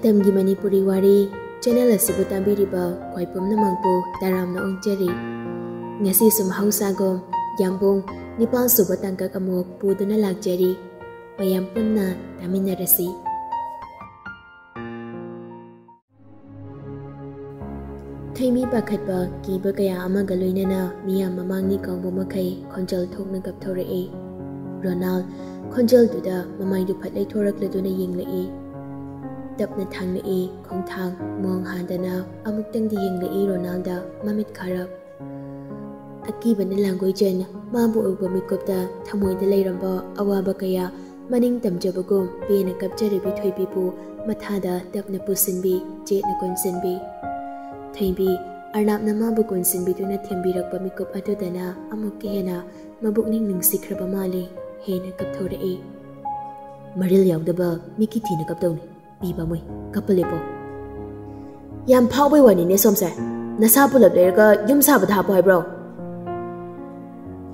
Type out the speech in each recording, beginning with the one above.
Matamgi Manipuri Wari channel asibu tabiriba kwaipumna mangpu taramna ongjari ngasi sum hausagom Yambung nipal suba tangkak amuk puduna lagjari mayam punna taminarasi. Thaimi pakhatba kiba kaya amaga loinana miyam mamangni kangbu makai khonjal thokna kapthore Ronald khonjal duda mamaidu phatlai thorakladuna yinglai tapna thanglai khongthang mong handana amuktangdi yinglai Ronalda mamit kharap akibana langoi jen mabu uba mikopta thamoida leiramba awaba kaya maning tamjabagum pena kapjare bithoi bipu mathada tapna pusinbi jetna konsinbi Thaimbi Arnab na mabu konsinbi tuna thembirakpa mikop adudana amukke hena mabukning nungsikraba mali hena kapthore Maril yaudaba miki thina kaptawni piba moi kapalepo Yam phawbai wani ne somse nasa pulap lerga yum saba thapo haibro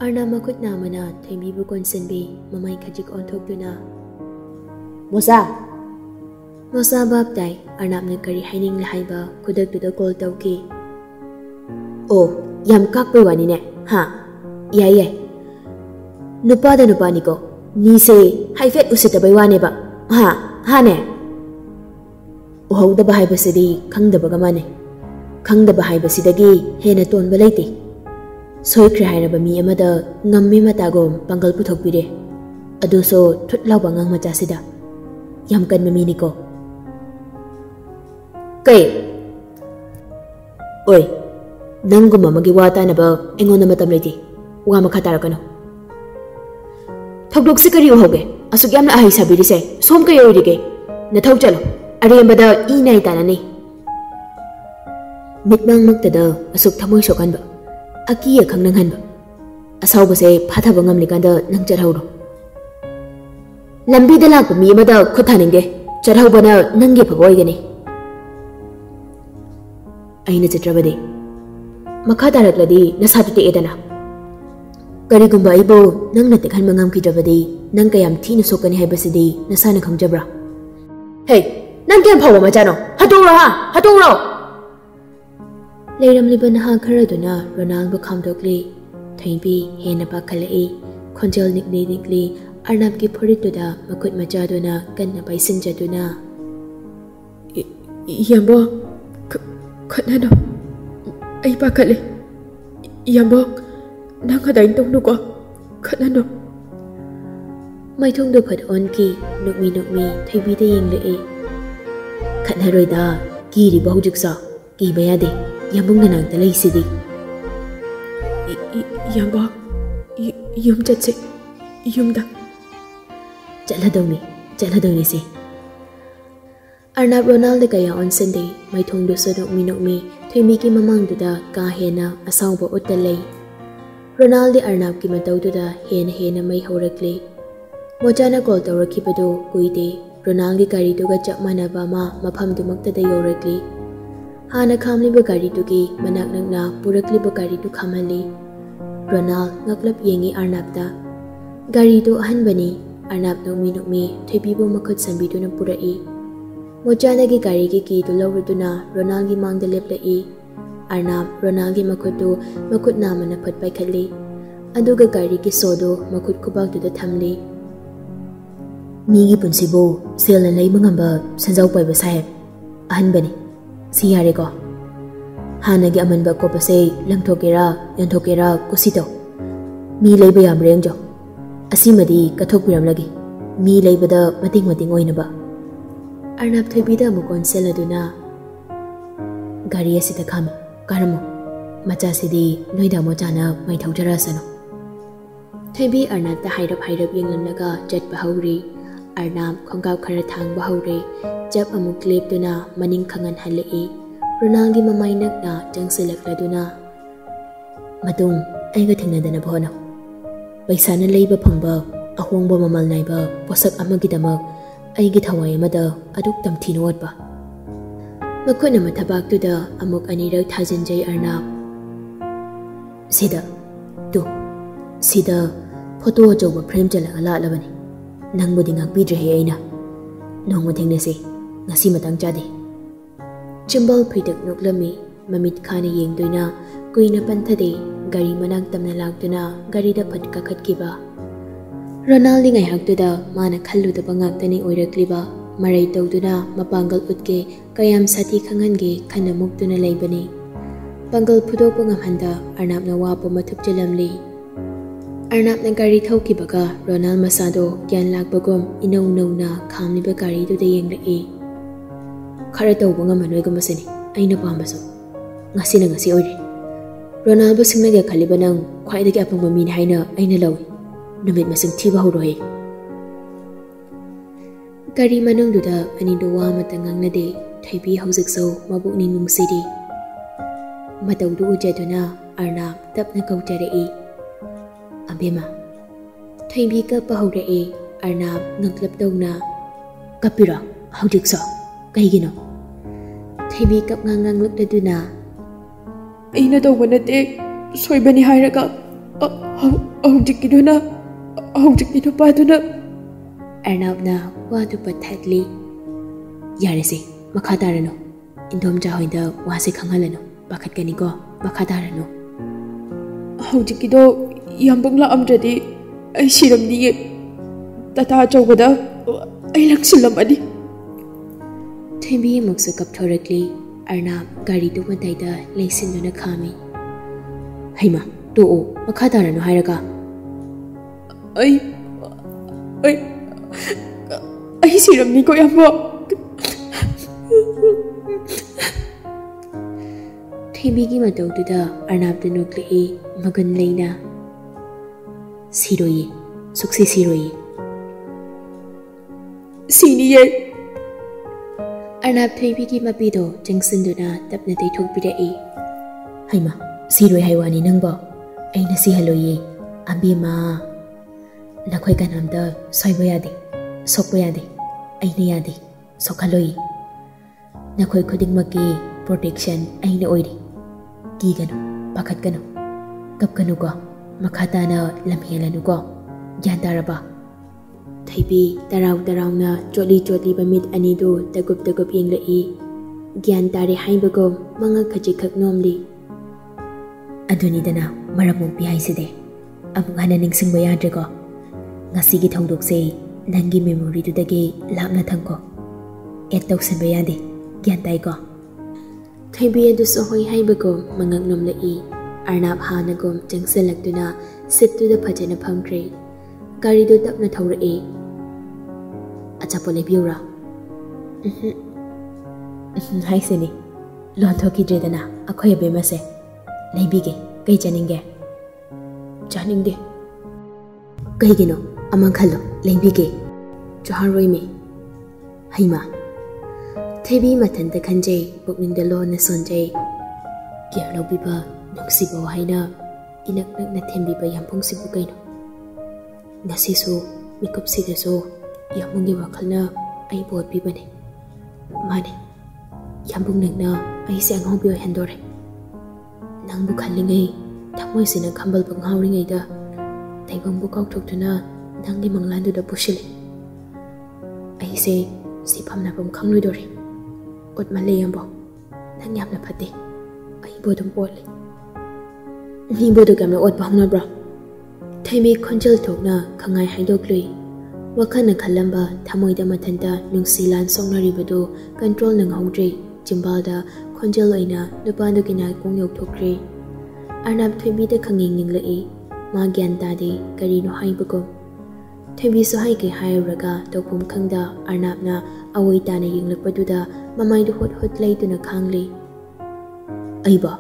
Arnab makut namana Thaimbi bu konsinbi mamai khajik onthokduna Mosa bab dai Arnab na kari haining lahaiba kudak duda call tauki Oh yam kakpai wani ne ha yai nupa da nupa niko ni se haifet usitabai wane ba ha ne uhau da bahai basidi khangda baga mane khangda bahai basidagi hena ton balaiti soikre haina ba mi amada ngammi matagom pangal puthok pire adu so thutlaw bangang macha sida yam kan mami niko Kay Oy Nanguma magi wata na ba engona matam leti wa makhatara kano Thogdok sikari uhoge asuk yamna ahi sabiri se som kay orige na thau chalo arembada inai tanani Mitmang magtada asuk thamoy sokan ba akiya khangnanghan ba asaw ba se phathaba ngamni kanda nang charhauro Lambi da lakpa mi amada khuthaninge charhaubana nangi phagoi gani Aina chatrabade makha tarakladi nasatu te edana karigumba ibo nangna tekhan mangam ki drabade nang kayam thina sokani haibasidi nasana khangjabra Hey nang kyam phawa machano hatoro leiram libana ha kharaduna Ronald bu khamdokli Thaimbi hena pakhalai khonjal nikli Arnab ki phorituda makut machaduna kanna paisinjaduna Yambo Khatnano ai pakale Yambong nang hadain tongnuko khatnano Maithong do phat on ki nukmi Thaimbi da yinglei khatnaroida ki ri bahujiksa ki bayade Yambung nanang talai sidi Yambong yum chatse yumda Chaladawni se Arnab Ronald kaya on Sunday maithong do so nokmi Thaimbi ki mamang duda ka hena asawba utalai Ronald di Arnab ki matau duda hena mai horakle Mojana call tawrakibadu kuide Ronald ki gari duga chap manaba ma mapham du makta da yorakle hana khamli ba gari du ki manak nangna purakli ba gari du khamali Ronald ngaklap yengi Arnab da gari du ahan bani Arnab nokmi Thaimbi bu makhut sambi du na purai Mojana ki gari ki tu lawruduna Ronald ki mangda leplai Arnab Ronald ki makut namana phat paikhatli aduga gari ki sodo makut kubak du da thamli Mi gi punsibo sel na lei mangamba sanjau pai ba saheb ahan bani si yare ko hana gi aman ba ko pa se lamthokera yanthokera kusito mi lei ba yam rengjo asimadi kathok piram lagi mi lei ba da mating oina ba Arnab Thaimbi da mukon seladuna gari asida khami karamo macha sidi noida mojana mai thaujara sano Thaimbi Arnab da hairap yenglamlaga jatpa hauri Arnab khongaw khara thangba hauri jab amuk lepduna maning khangan halai Ronald gi mamai nakna jangsilakladuna matung aiga thingnadana bhono paisa na leiba phangba ahongba mamal naiba posak amagi damak Aigi thawai amada aduk tamthina watba Makuna mathabak tuda amuk anirak thajanjai Arnab Sida photo ajoba frame jalaga lalabani Nangbudi ngakpidre he aina Nongma thengnasi ngasi matang chade. Chimbal phidak noklami mamit khana yengdoina kuina panthade gari manak tamna lagtuna gari da phatka khatkiba. Ronald ngai haktuda mana khallu da bangaktani oirakliba marai tawduna mapangal utke kayam sati khangange khana muktuna leibani. Pangal phudokpa ngamhanda Arnabna wapa mathuk jalamli. Arnabna gari thaukibaga Ronald masado gyan lakbagom inau nauna khamliba gari du da yenglai. Khara tawba ngamanoi gamasini aina pambaso. Ngasi na ngasi oire. Ronald bu singnaga khaliba nang khwaidagi apangba min haina aina lawi. Numit masing thiba haurohe. Gari manungduda anido wa matangangnade thaibi haujikso mabukni nungsidi. Mataudu ujaduna Arnab tapna kautarei. Abema thaibi kappa haurei Arnab ngaklaptawna kapira haujikso kaigino. Thaibi kap ngangang lukdaduna aina tawba nate soibani hairaga haujikiduna haujikino paduna. Arnabna wadu pathatli. Yarese makhadarano Ningthouja hoida wase khanghalano bakhatkani ko makhadarano. Haujikido Yambung la'amdradi ay siramniye tata chawbada ay langsilamani. Thaibi muksa kapthorakli. Arnab gari du mataida leisinduna khami. Haima to o makhadarano hairaga. Ay siramni ko Yambo. Thaibi matawduda Arnabda nukli magan leina. Siroyi suksi siroyi. Siniye. Arnab Thaibi mapido jangsinduna tapna taythokpirei. Haima siroi haiwani nangbo aina sihaloyi ambima. Nakhoi kanamda soiba yade sokpa yade aina yade sokhaloi. Nakhoi khudingmaki protection aina oiri. Kigano pakhatkano kapkanu ko makhatana lamhelanu ko gyan taraba. Thaibi tarau-tarauna chotli bamit anido tagup yenglai. Gyan tare haibago mga khajikak nomli. Adunidana maramong pihaiside. Amung hana ningsingba yadrago. Ngasigi thongdokse nangi memory dudagi lapna thangko. Etau sanba yade gyan tai ko. Thaibi adu sohoi haibago mangak nomlai. Arnab hanagom jangsalakduna sittuda phajana phamkre. Gari do tapna thaurai. Achapo lebiura. Haisini lonthoki dredana akhoy bemase leibige kai janinge janingde kaigino amang khalo leibige jaharoi me haima. Thaibi mathanta khanjei bukningda lona sonjei kyalo biba nuksibo haina inak nakna thembiba yampung sibu kaino. Ngasisu mikupsidaso Yambunggi wakhalna ai bot bibane. Mane Yambung nangna ai se anghobio hendore. Nangbu khallingai thamoi sina khambal banghauringai da taibangbu kaukthokduna nangi manglandu da pushile. Ai se siphamna bam khangloidore. Otmale Yambo nang yamna phate ai bodum pole. Ni bodu gamna ot bahna bra. Thaibi khonjal thokna khangai haidoklui. Wakana khalamba thamoida mathanta nungsilan songnaribado control nanghaudre. Jimbalda khonjal oina nupadu kina kongyok thokre. Arnab Thaibi da khanging ninglai. Ma gyan tade karino haibago. Thaibi so hai kai hairaga tokpum khangda Arnabna awoi tana yinglakpaduda mamaidu hot laituna khangli. Aiba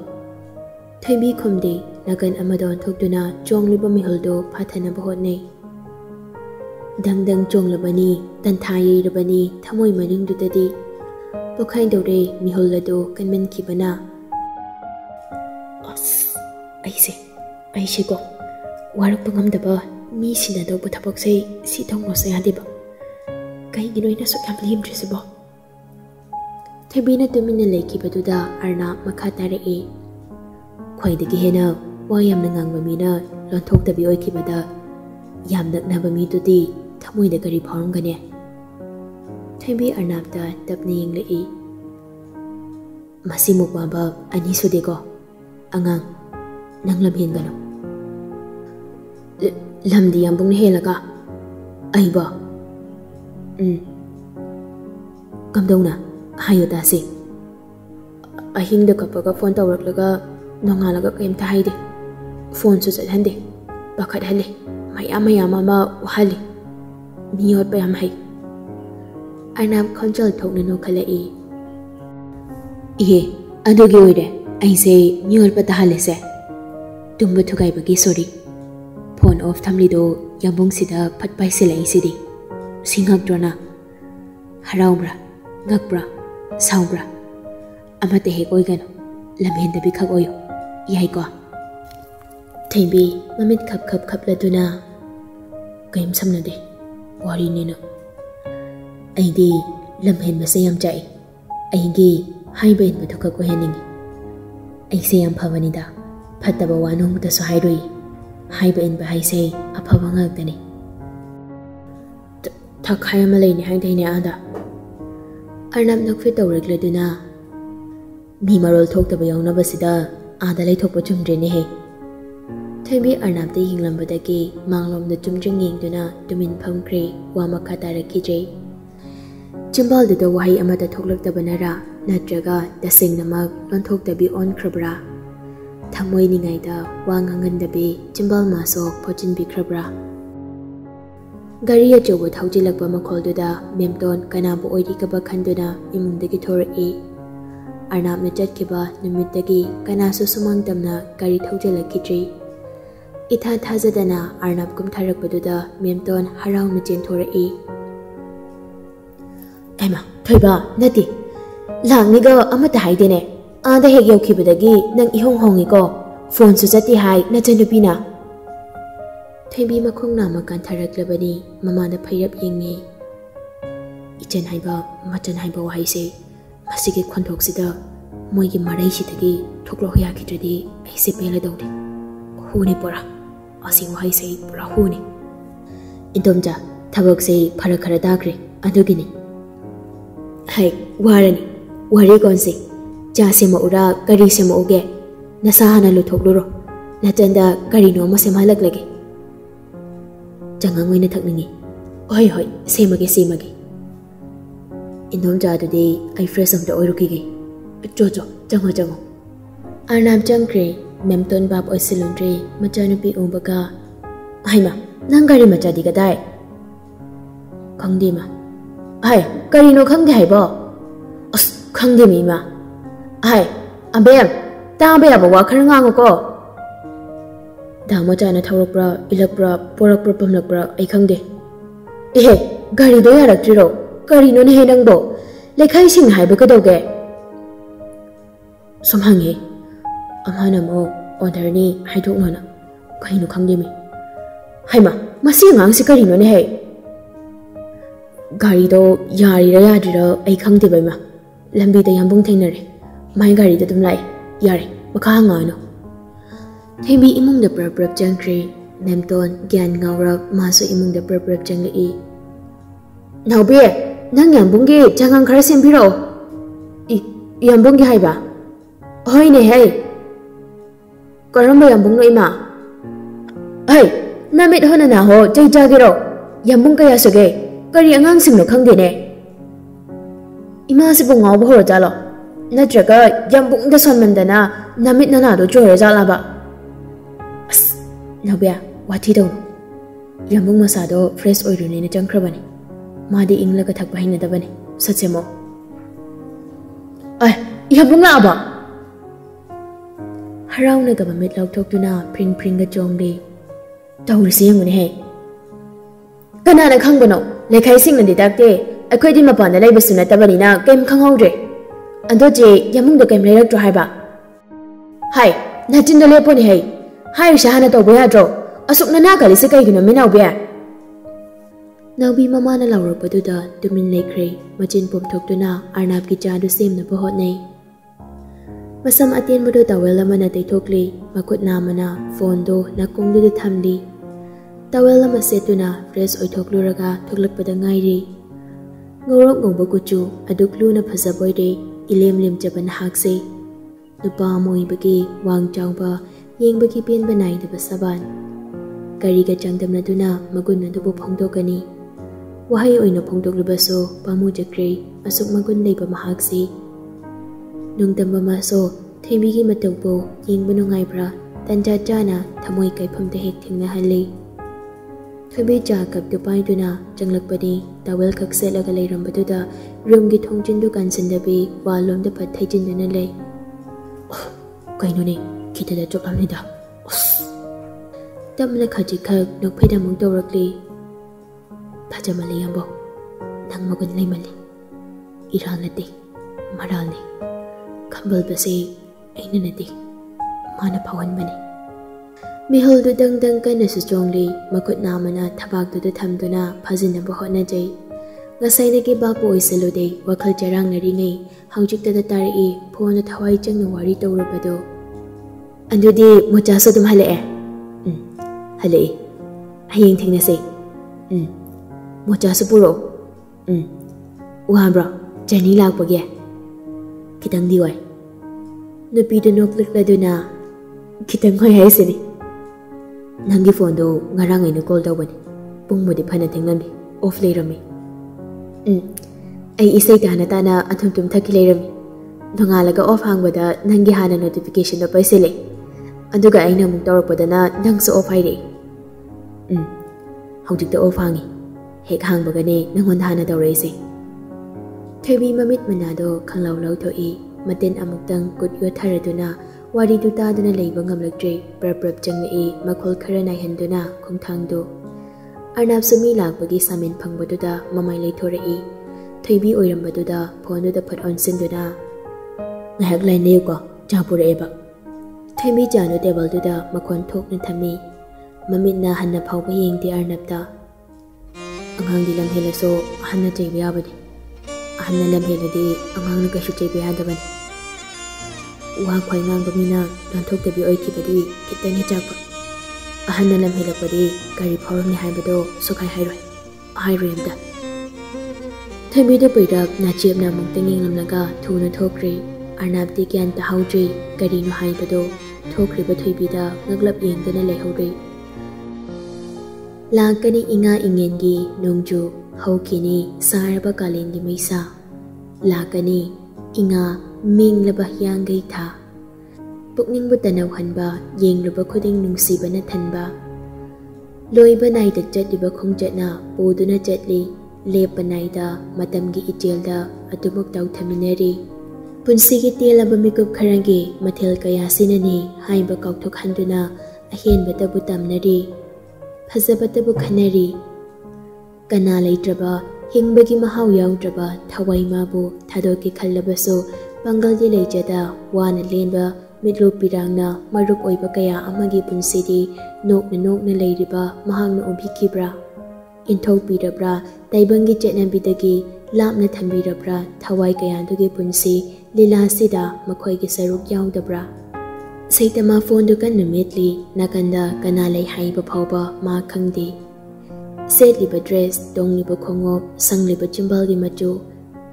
Thaibi khomde nagan amadon thokduna chongliba mihuldo phathana bahotnei. Dang chonglabani tanthayi rabani thamoi manungdudadi pokhai dore mihollado kanmen kibana. Aise ko warak pangamdaba mi sinado buthabak sei si thongno se hadiba kai ginoina so kam limdrisibo. Thabina tumina lekibaduda Arnab makha tarei. Khwaidagi hena wayam nangangba mina lonthoktabi oikibada yam naknaba mi tudi thamoida gari phorongane. Thayambi Arnabda tapna yenglai. Masi mukbaba ani sudeko. Angang nang lamhen gano. Lamdi Yambung helaga. Ay ba? Kamdawna hayo tasi. Ahingda kapaga phone tawraklaga nongalaga kaimta haide. Phone su chathande. Bakhat hale. Mayam ama wahali. Miyot payam hai. Arnab khonchal thokna no khalai. Ihe adugi oire aise miyol pata halese. Tumba thugai bagi sorry. Phone off thamlido Yambung sida phatpai silai sidi. Singak drona. Haraubra, ngakbra, saubra. Amate hek oigano. Lamhenda bi khak oyo. Yai ko. Thayambi mamit khap laduna. Kaim samnade. Wari nino. Aidi lamhen masayam chai. Aigi haiba in mathuka ko heningi. Aise yam phavanida. Phattaba wanong ta so hairoi. Haiba in ba haise aphaba ngakdani. Thak hayama leini haidai ada. Arnab nakfi tawragladuna. Mi marol thoktaba yawnaba sida ada laithokpa chumdrene he. Thayambi Arnab da hinglambadagi manglomda chumjring yengduna tumin phamkre wa makha tarakijre. Chimbal da wahi amata thoklaktabanara natraga tasengnamak lonthoktabi onkrabra. Thamoi ningaida wa ngangandabi chimbal masok phochinbi krabra. Gari achobo thaujilakba makholduda memton kanabu oiri kaba khanduna imungdagi thorai. Arnab na chatkiba numittagi kanasu sumangtamna gari thaujilakidri. Itha thazadana Arnab kumtharakpaduda memton harauna chentorai. Aima thoiba nati langniga amata haidene ada hek yaukibadagi nang ihong hongiko phone su chati hai nachanupina. Thayambi makhongna makan tharaklabani mamada phairap yengi. Ichen haiba machan haiba wahaise masigi khontoksida moigi marai sidagi thoklo hoya khitradi aise pela dawde. Hune pora asi wahaise pura hune. Indomja thabokse pharakara dagre adugini. Hai warani wari konse cha sema ura kari sema uge nasahana luthokluro natanda kari no ma semalak lage. Jangang oina thakningi. Hoi semage. Indom ja dudi ai fresh amta oirukige. Cho jango. Arnab jangkre memton bab oisilundre machanupi umbaga. Haima nang gari macha diga dai. Khangdi ma. Hai kari no khangde haibo. As khangde mi ma. Hai ambem ta be aba wa khar ngango ko. Dama chana thawrakbra ilakbra porakbra pamlakbra ai khangde. Ehe gari do yaraktriro kari no ne he nangbo lekhai sing haiba kadauge. Somhange amhana mo orderni haidoknona kaino khangde mi. Haima masi ngang si kari no ne he. Gari do yarira yadira ai khangde bai ma. Lambi da Yambung thengnare. Mai gari da dum lai yare makha ngano. Thayambi imungda prap jangkre memton gyan ngawrak maso imungda prap janglai. Naubi nang Yambunggi jangang khara sembiro. Yambunggi haiba. Hoi ne hei. Karamba Yambung no ima. Hai namit hona na ho jai jagero. Yambung kaya soge kari angang sing no khangde ne. Ima sibu ngawba horo jalo. Natraga Yambung da sonmandana namit nana do chore jala ba. Nabya wati daw. Yambung masado fresh oirune na jangkrabani. Madi inglaga thakpa hinadabani. Satsemo. Ay, Yambung na aba. Haraw na gabamit lawtokduna pring ga jongde. Tawrisi yamune he. Kanana khangbano lekhai sing na didakte akhoi di mapanda laibasu na tabani na kem khanghaudre. Andoje Yambung da kem leirak haiba. Hai, natin da leponi he. Hai shahana to boya dro asuk na kali se kai gino minaw bia. Naubi mama na lawrak paduda tumin lekre machin pomtokduna Arnab ki cha du sem na pohot nei. Masam atin mo do tawel lamana taythokli makut namana phone do nakongdu de thamdi. Tawel lama setuna fresh oithokluraga thoklakpada ngairi. ngorok ngongba kuchu aduk luna phajaboide ilem lemjaba nahakse nupa moibagi wang changba yengbagi penba naidaba saban kariga changdamnaduna magun adubu phongdokani wahai oina phongdoklibaso pamujakre asuk magun leiba mahakse nungtamba maso themigi matawbo yengba nungaibra tanja chana thamoi kaifamda hek thingnahalli Khabi cha kap du paiduna changlakpani tawel khak selaga leirambaduna room gi thongjin du kansindabi walom da phat thaijinduna lei kaino ne kitada choklamnida tamna khaji khak nokpheda mung tawrakli phajamale yambo nang magun leimali iranati maralni khambal base aina nati mana phawan bani Mihol du dang dang kana su strongly makut namana thabak du thamduna phajina ba hotna jai ngasai na ki ba po isalo de wakhal charang nari ngai haujik ta tari e phone thawai chang wari tawrabado andudi mocha so dum hale hale hayeng thingna se mocha su puro uhan bro jani lak pagya kitang diwai nupi du nok lik laduna kitang hoi hai sini Nangi phone do ngarang ai no call dawani pung modi phana thenglambi off leirami ai isai dana tana athum tum thaki leirami dongalaga off hangbada nangi hana notification do paisele aduga aina mung tawrakpadana nangso off haire hawjik da off hangi hek hangbaga ne nangon hana tawraise thebi mamit manado khanglaw law thoi maten amuktang kut yo tharaduna Wari du taduna leiba ngamlaktre prap changni makhol khara nai handuna khongthangdo Arnab sumi lakbagi samin phangbaduda mamai leithore Thaibi oirambaduda phone da phat on sinduna ngahak lai ne ko chapure eba Thaibi janu table duda makhon thokna thami maminna hanna phawba yengti Arnabda angang di lam helaso hanna cheiba yabani hanna lam heladi angang na kashu cheiba yadabani Wang khoi ngang bamina lanthok tabi oikibadi kitani chakpa ahanna lam helakpadi gari phoram ni haibado sokai hairoi amda Thaibi da pairak na chepna mungtanging lamnaga thuna thokri Arnab di gyan ta haudri gari no haibado thokri ba Thaibi da ngaglap yengdana leihori Lakani inga ingengi nongju haukini saraba kalengi maisa Lakani inga Ming laba yang gai tha Pukning bu tanaw hanba yeng luba khuding nungsiba na thanba Loiba nai da chatliba khongjat na poduna chatli lepa nai da matamgi itel da atumuk taw thaminari Punsigi telaba mikup kharangi mathel kaya sinani haiba kaukthok handuna ahenba tabu tamnari phajaba tabu khanari kana leitraba hingbagi mahau yawdraba thawai mabu thadoki khallabaso Pangal di lejada wana lenba midlo pirangna maruk oiba kaya amagi punsidi nok na leiriba mahangna obhikibra inthok pirabra taibangi chetnabidagi lapna thambirabra thawai kayandugi punsi lila sida makhoi gi saruk yawdabra Saitama phone du kan metli nakanda kanalai haiba phawba ma khangdi setliba dress dongliba khongop sangliba chimbalgi machu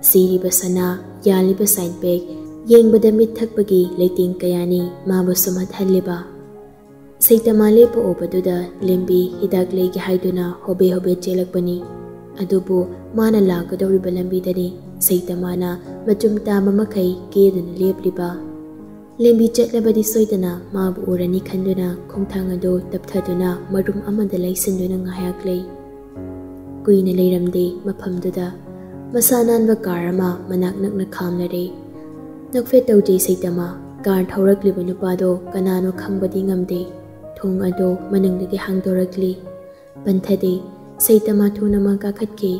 Siriba sana yaliba side bag yengbada mit thakpagi leiting kayani mabu sumat haliba Saitama lepo obaduda lembi hidak legi haiduna hobe chelakpani adubu mana lagadoriba lambidani Saitamana machum tama makai keduna lepliba lembi chetlabadi soidana mabu urani khanduna khongthang ado tapthaduna marum amada laisinduna ngahaklei kuina leiramde maphamduda Masanan ba karama manak nakna khamnare nakfe tawjei Saitama kar thaurakliba nupado kanano khangbadi ngamde thong ado manungdagi hangdorakli panthade Saitama thuna ma ka khatke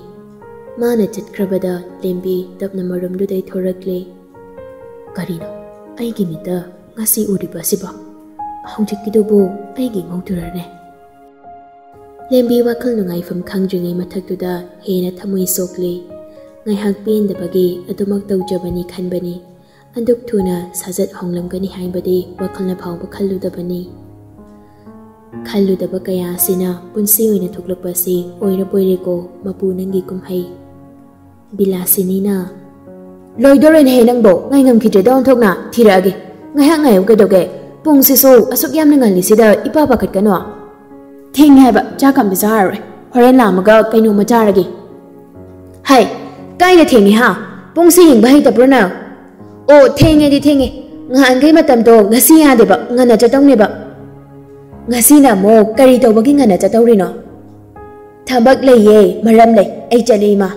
mana chatkrabada lembi tapna marumdu dai thorakli karino aigi mita ngasi uriba siba hawjikkidobo aigi ngauturane lembi wakhal nungai fam khangjringai mathaktuda hena thamoi sokli Ngayhak pendabagi adumak tawjabani khanbani anduk thuna sajat honglamgani haibadi wakhalna phawba khalludabani khalludaba kaya sina punsi oina thuklakpasi oira poireko mapu nangi kumhai Bilasinina Loidoren he nangbo ngai ngam khidre don thokna thirage ngai ha ngai ke doge pung sisu asuk yam ngal lisida ipa pakhat kanwa thing haba cha kam bizar horen lamaga kaino macharage hai kai na thengi ha pung si hing bai tabrona o thenge di thenge ngan kai matam do ngasi ya de ba ngana cha tong ne ba ngasi na mo kari to bagi ngana cha tawri no thambak leye maram lei ai chali ma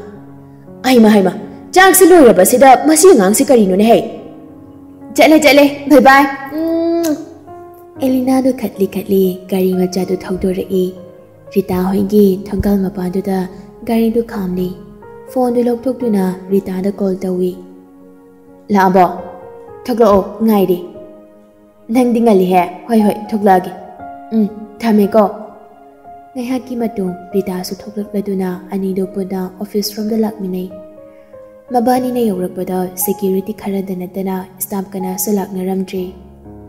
ai ma chak si loya ba sida masi ngang si kari no ne hey chale bye bye Elina do khatli gari macha do thaudo re Rita hoingi thangal mapan do da gari do khamli phone do lok thok tu na Rita da call tawi la bo thoklo ngai di nang ding ali he hoi thokla gi thame ko ngai ha ki matung Rita su thoklak la du na ani do poda office from the lakminai mabani na yorak pada security khara dana staff kana salak na ramdri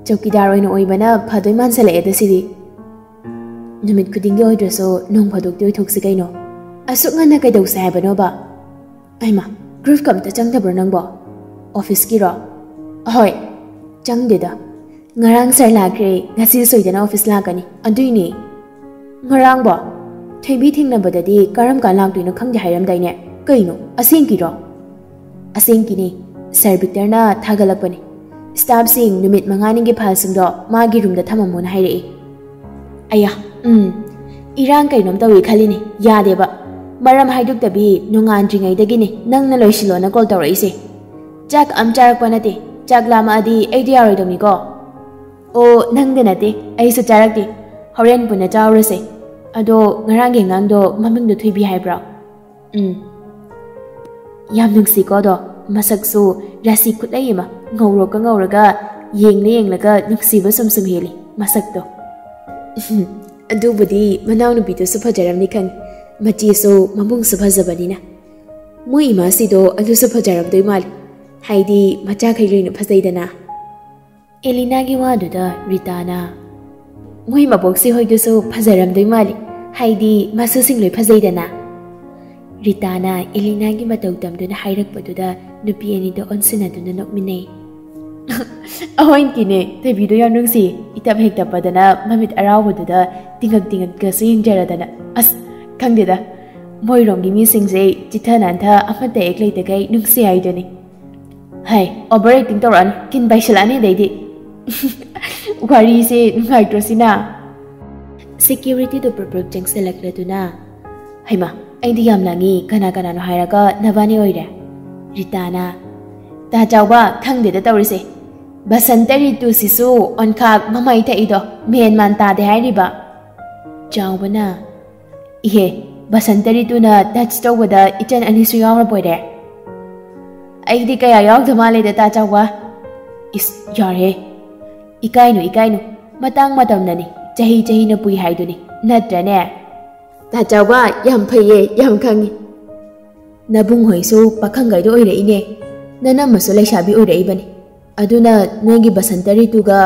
Chokidar oina oibana phadoi mansala eda sidi Numit kudingi oidraso nong phadok doi thok si kaino Asuk nga na kay daw sa heba no ba Ay ma, group kam ta chang tabro nang ba Office ki ro Ahoy, chang dida Ngarang sir lagre, ngasi soy dana office lagani Andoy ni Ngarang ba Thaybi thing na badadi karam ka lang tuino khang jahayram day ne Kaino, asing ki ro Asing ki ni, Sir Victor na thagalak pa ni Staff sing numit manganing gi phasung do magi room da thamamon haire aya irang kai nom tawi khalini yade ba maram haiduk tabi nungan dringai dagi ni nang na loisilo na call tawrai se jak am charak panate jak lama adi idea roi domi ko o nang de nate ai su charak ti horen puna chawra se ado ngarang ge ngang do maming do thuibi haibra yam nungsi ko do masak su rasi khutai ma ngauraga yenglaga nuksiba sumsum heli masak do adubudi manaw nu bitu suphajaram ni khang machi so mamung suphajabani na moi ima si do alu suphajaram doi mal haidi macha khairi nu phajai dana Elina gi wa do da Rita na moi mabok si hoi do so phajaram doi mal haidi masu sing loi phajai dana Rita na Elina gi matau tam do na hairak padu da nupi ani do onsina do na nokminai Ahoin kine te video yang nungsi itap hek tapadana mamit araw boduda tingag ka sing jaradana as kangdeda moi rongi mi singse chithanan tha amata ek lei takai nungsi ai dani hai operating toran kin baisalani deidi wari se ngai trosina security do purpose jang select laduna haima ai di yam langi kana no hairaga nabani oire Ritana ta jawba khangdeda tawrise Basantari tu sisu on khak mamai ta ido men man ta de hairiba Jawbana Ihe basantari tu na touch to wada itan ani su yaw boide Ai di kaya yaw thamale de ta jawba Is yare Ikainu matang matam nani chahi na pui haiduni natrane Ta jawba yam phaye yam khangi Nabung hoisu pakhangai do oire ine Nana masu laishabi oire ibani Aduna nogi basantari tuga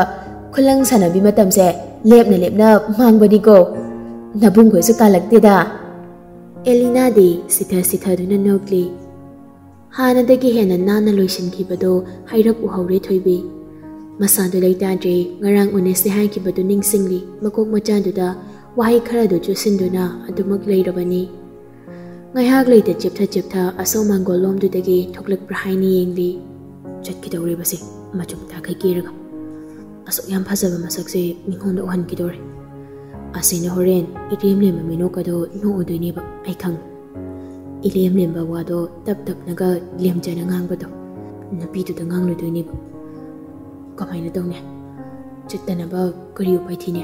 khulang sanabi matamse lepna mangbani ko nabung ko su kalakte da Elina di sitha duna nokli hana dagi hena nana loisin khibado hairak u haure thoibi masa do leita dre ngarang honestly hai khibado ningsingli makok macha du da wai khara do chusin duna adumak leirabani ngaihak leita cheptha aso mangolom du dagi thoklak prahaini yengli chatki dawre basi Macam tak kay kira Asok yang pasal masak si minghon dohan kidore Asin na horen Iliam lem mamino ka do no udoy ni ba ay kang Iliam lem bawa do tap naga liam dyan ang hang ba do Napito da ngang ludoy ni ba Kamay na daw niya Chita na ba kariyo pa'y tinya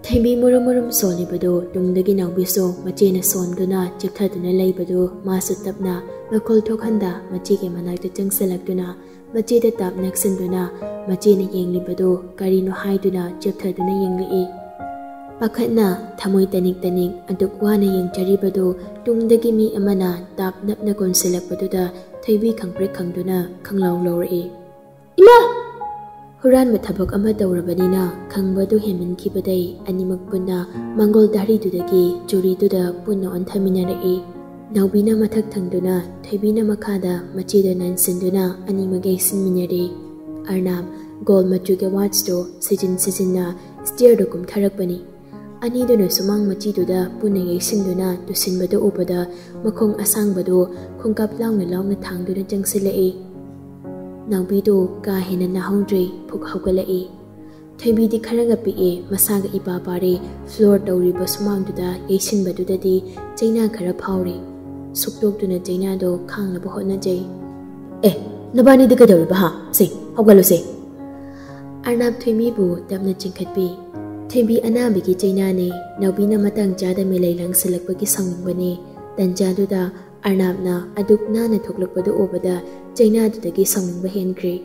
Taybi murum soli ba do Dungdagi na biso machi na son do na Chipta do na lay ba do Masutap na Nakol tok handa machi kay manag do jang salag do na Machi da tap naksin do na Machi na yengli ba do Kari no hai do na Chipta do na yengli Pakat na Tamoy tanig Adukwa na yung chari ba do Dungdagi mi amana Tap nap na konsilak ba do da Taybi kang prik kang do na Kang law Ima! Huran mathabak ama dawrabani na khangba do hemin kibaday animak punna mangol dari dudagi juri duda punna onthaminare Naubina mathak thangduna Thoibina makhada machida nansinduna animak yaisinminare. Arnab gold machuga watchdo sijinna steer do kumtharakpani. Aniduna sumang machiduda puna yaisinduna tusinbada ubada makhong asangbado khongkap launa thangduna jangsilai. Naubido ka hena nahongdre phuk haugalai. Thoibi di kharaga pi masaga ipa pare floor tawriba sumangduda yaisinbadudadi chaina khara phawri. Sukdokduna chaina do khanglaba hotnajai. Nabani di kadawriba ha se haugalose. Arnab Thoimibu tapna chingkhatpi. Thoibi anabigi chaina ne naubina matang chada melai langsilakpagi sangingbane tanjaduda Arnabna aduk nana thoklakpadu obada chaina dudagi sangingba henkre.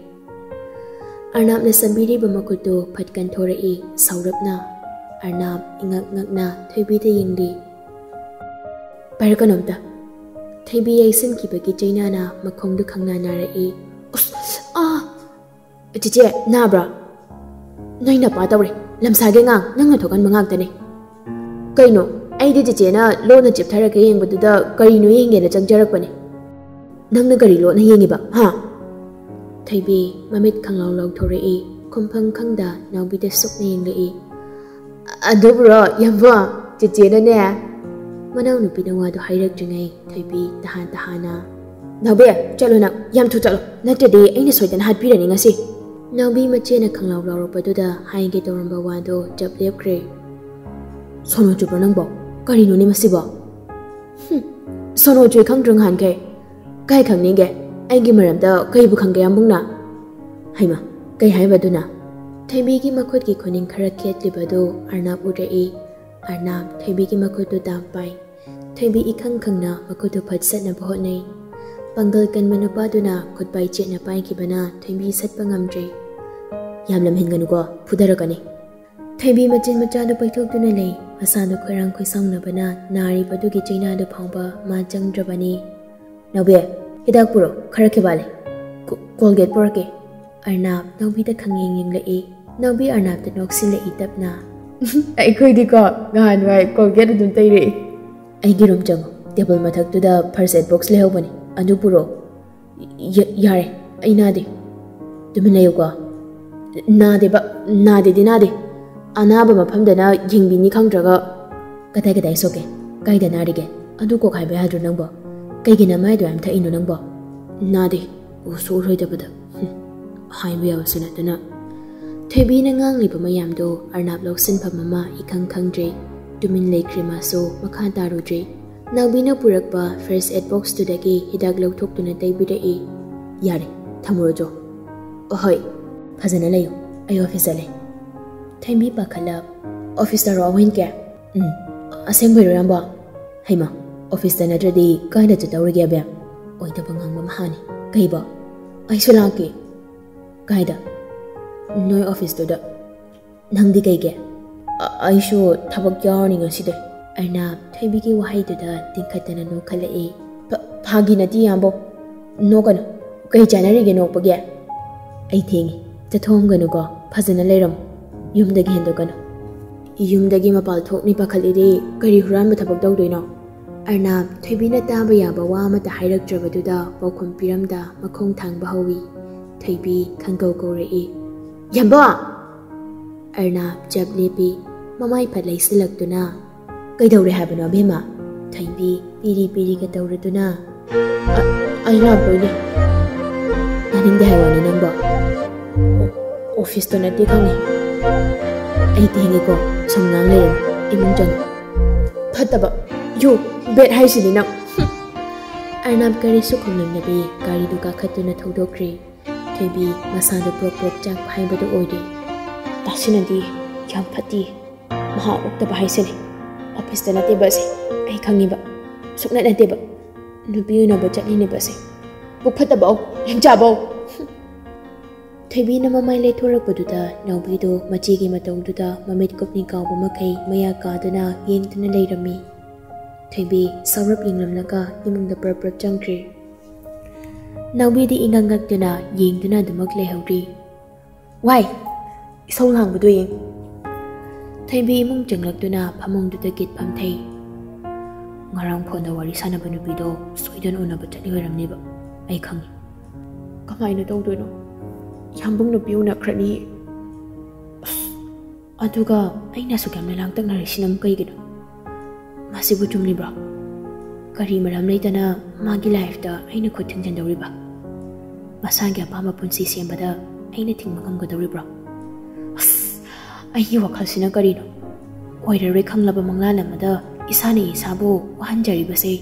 Arnabna sambiriba makutu phatkan thorai saurapna. Arnab ingak-ngakna Thoibida yingdi. Parakanomta. Thoibi yaisinkhibagi chainana makhongdu khangna narai. Chiche nabra. Naina pa tawre lamsage ngang nangna thokan mangak-tane. Kaino aidi chichena lona chiptharaka yengbaduda karino yengena changjarakpane. Nangna gari lona yengiba ha. Thoibi mamit khanglaw thorai khomphang khangda naubida sukna yenglai. Adubro yamba chichena ne. Manaw nupina wado hairakdringai Thoibi tahana. Naube chalo na yam thu chalo natade aina soidan hatpirani ngasi. Naubi machena khanglaw lawrapaduda haige toramba wado jab lepkre. Sono chupra nangbo karino ne masiba. Sono chui khangdrung hanke. Kai khangninge aigi maramda kaibu khangge yambungna. Haima kai haibaduna. Thoibi gi makhut gi khoning khara khetlibado Arnab udai. Arnab Thoibi gi makhutu tampai. Thoibi ikhang khangna makhutu phatsatna bhotnai. Pangal kanma nupaduna khutpai chetna paikibana Thoibi satpa ngamdre. Yamlam hinganuko phudarakani. Thoibi machin machadu paithokduna lei masanu khoirang khoisaungnabana nari padugi chainadu phangba ma changdrabani. Naube hidak puro khara khebale. Colgate porake. Arnab Naubida khangeng yenglai. Naubi Arnab ta noksilai tapna. Aikhoidi ko ganwai Colgate dum taire. Aigirum chango table mathaktuda first aid box lehobani. Adu puro. Yare ainade. Tuminayo Nade ba nade dinade. Anaba mafamdana yingbini khangdraga. Kadai soke. Kaida narige. Adu ko khaiba hadru nangbo. Kaigina maido am thainu nangbo. Nade. Usu roidabada. Haibu yawasinatana. Thoibi na ngangliba mayamdo Arnab loksinpham ama ikhang khangdre. Tumin leikre maso makha tarudre. Naubina purakpa first aid box tudagi hidak lokthokduna taibirai. Yare thamurojo. Ohoi phajana layo ai office ale. Thoibi pakhala office da rawin ke. Asengbai ramba. Haima office da nadradi kaida chatawrige ba. Oida bangangba mahani. Kaiba ai sulaki. Kaida Noi office to da. Nangdi kaige. Aisho thabak yarni ngaside. Arnab Thoibi gi wahai to da tingkhatana no khalai. Phagi nati yambo. No kana. Kai janari ge nokpage. Ai thengi. Chathomganu ko phajana leiram. Yumdagi hendo kana. Yumdagi mapal thokni pakhalide kari huran thabak dawdoino. Arnab Thoibi na taba yaba wa mata hairakdrabaduda paukhum piramda makhong thangba hawi. Thoibi khangau korei. Yamba! Arnab jab lepi mamai phalai silakduna. Kaidawre habano bema. Thoibi piri ka tawraduna. Ai labroine. Naningde hawani nangba. Office to nati khangi. Ai tingi ko somnang lerim imung jang. Phataba you bet haisini nang. Arnab kari sukhonam nabi kari du kakhatuna thodokre. Thoibi masado prok chak haibadu oide. Tasinadi yam phati maha uktaba haisini. Office ta nate base ai khangiba. Sukna nate ba. Nubi na ba chakni base. Buk phataba himjabo. Thoibi na mamai le thorakpaduda naubido machigi matongduda mamit kopni kawba makai maya kaduna yengtuna leirami. Thoibi saurap yinglamnaga imungda prap changkre. Naubidi ingangakduna yengduna dumak lehawri. Wai! Isong hangbudu yeng. Thoibi imung changlakduna phamongduda git phamthai. ngarang phone da wari sanaba nupido soidan unaba chali oiramniba ai khangi kamaina tawdoino yambung nupi unakrani aduga aina su kamna langtaknari sinam kaigino masibu chumlibra kari maram leitana magi life da aina khut thingjandauriba masagi apama punsi sembada aina thingma ngamgadoribra ai wakhalsina karino oirare khanglaba mangla lamada isani isabu wahanjari base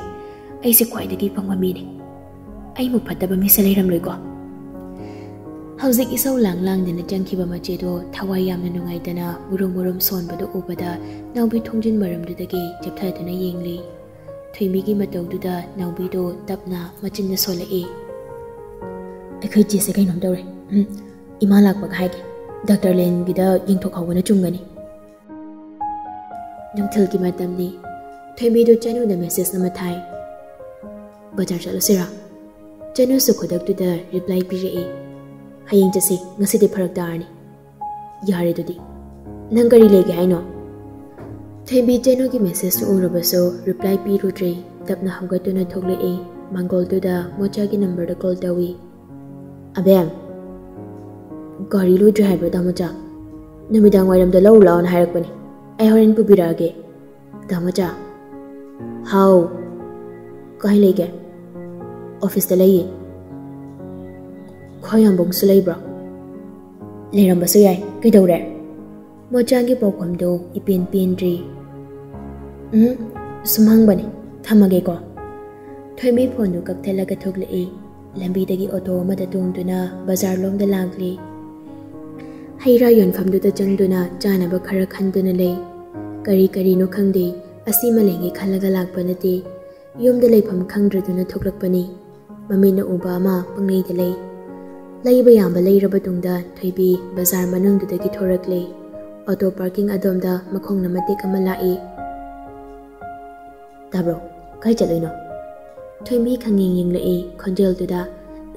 ai se khwaidagi pangwa mini ai mu phattaba mi se leiram loiko hauzik isau lang lang dena jangkhiba machedo thawai yamna nungai dana murum sonbada ubada naubi thongjin maramdudagi japthadana yengli thoimi gi matawduda naubi do tapna machinna solai akhoi jese kai nom dore ima lakba haige doctor len gida yingthok hawna chungani nungthil ki matamni thoimi do chanu da message nama thai bajar chalo sira chanu su khodak tu da reply pire hayeng jase ngasi de pharak darni yare dudi nang kari lege haino thoimi chanu ki message su urabaso reply pi rudre tapna hamgatuna thogle mangol tu da mocha ki number da call tawi abem gari lo driver da mocha numidang wairam da law lawn hairakpani ai horen pubirage damaja how kai lege office da lei khoyambung su leibra leram basu yai kai dore mochang gi program do ipin pinri sumang bani thamage ko thoimi phone du kakthela ga thogle lambi dagi auto ma da tungduna bazar lom da lagli haira yon famdu da changduna chana ba khara khanduna lei kari no khangde asima lenge khalaga lakpanate yom da leifam khangdraduna thoklakpani mamina obama pangnei da laiba yamba leiraba tungda thoibi bazar manung dudagi thorakle auto parking adomda makhong namate kamala tabro kai chaloino thoimi khanging yingle khonjel tuda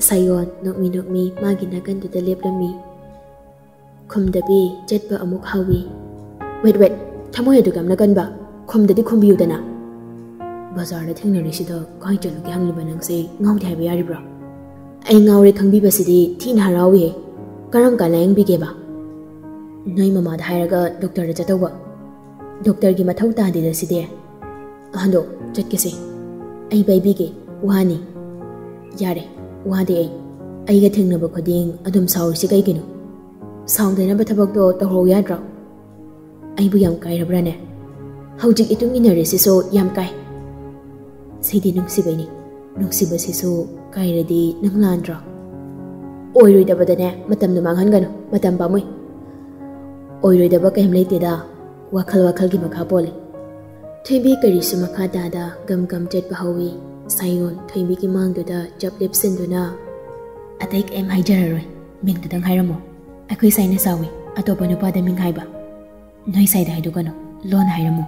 sayon nokmi magi nagan tuda leplami khumdabi jetba amuk hawi wait thamoy adu gam nagan ba khumdadi khumbiu dana bazar da thingnari sida kai chalu gi hangli banangse ngau thai ba yari bra ai ngaure khangbi basidi thin harawi karam ka lang bi ge ba noi mama da hairaga doctor da jatawa doctor gi mathau ta de da side hando chatkese ai baby ge wani yare wade ai ga thingna ba khoding adum saur si kai gino sound na ba thabak do tawro yadra ai bu yam kai rabrane haujik itung inare si so yam kai sidi nungsibaini nungsiba si so kai radi nanglandra oiroi da badane matam nu manghan gano matam ba moi oiroi da ba kai him leite da wakhal gi makha pole thoibi kari su makha da gam jet ba hawi sayon thoibi ki mang da jap lep sin duna atai em haijararoi ming da dang hairamo akhoi saina sawi atopa nu pa da ming haiba noi sai da haidu gano lon hairamo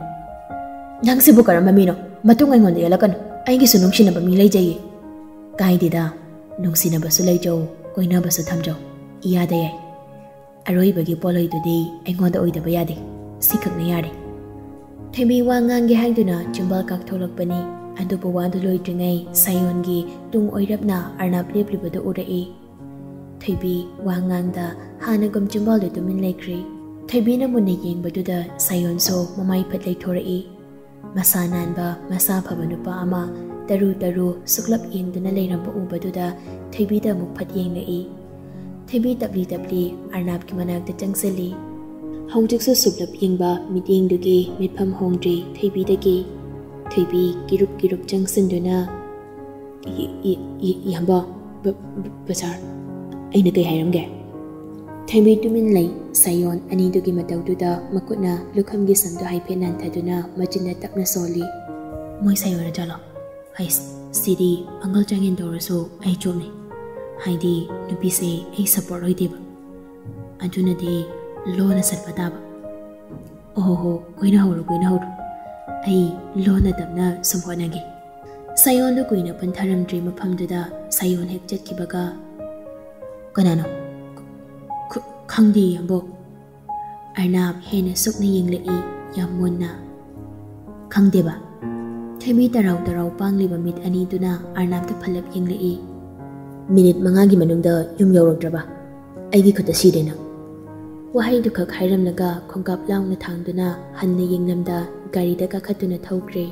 nang sibu karamba mino matung ai ngon yala kano ai gi sunung sina ba mi lei jai kai dida nung sina ba su lei jau koina ba su tham jau iya da yai aroi ba gi poloi du dei ai ngon da oi da ba ya de sikak na yare themi wa ngang gi haiduna chumbal kak tholak pani adu ba wa du loi tringai sayon gi tung oirapna arnab lepliba da urai thaibi wa ngang da hana gam chumbal du tumin lekri thaibi na mun yeng ba du da sayon so mamai phat lei thorai masa nanba masa phaba nupa ama taru suklap yengduna leiramba ubaduna thaibi da muk phat yenglei thaibi tabli arnab ki manak da changseli haujik su suklap yengba meeting dugi mitpham hongdri thaibi dagi thaibi kirup changsinduna yamba bazar aina kai hairamge thaibi tumin lei sayon ani dugi matawduda makutna lukham gi samdu haiphenan thaduna machinna tapna soli moi sayora jalo hai sidi angal changin doroso ai chomni haidi nupi se ai support hoideba aduna de lona salpata ba oho koina hawro ai lona dabna samhona ge sayon du koina pantharam dri maphamduda sayon hek chatkibaga kanano khangdi yambo arnab hena sukna yenglei yammonna khangdeba Themi tarau tarau pangliba mit ani duna Arnab da phalap yenglei. Minute mangagi manungda yum yaurograba. Aigi khota sidena. Wahai du khak hairam laga khongkap laung na thangduna hanna yenglamda gari da ka khatuna thaukrei.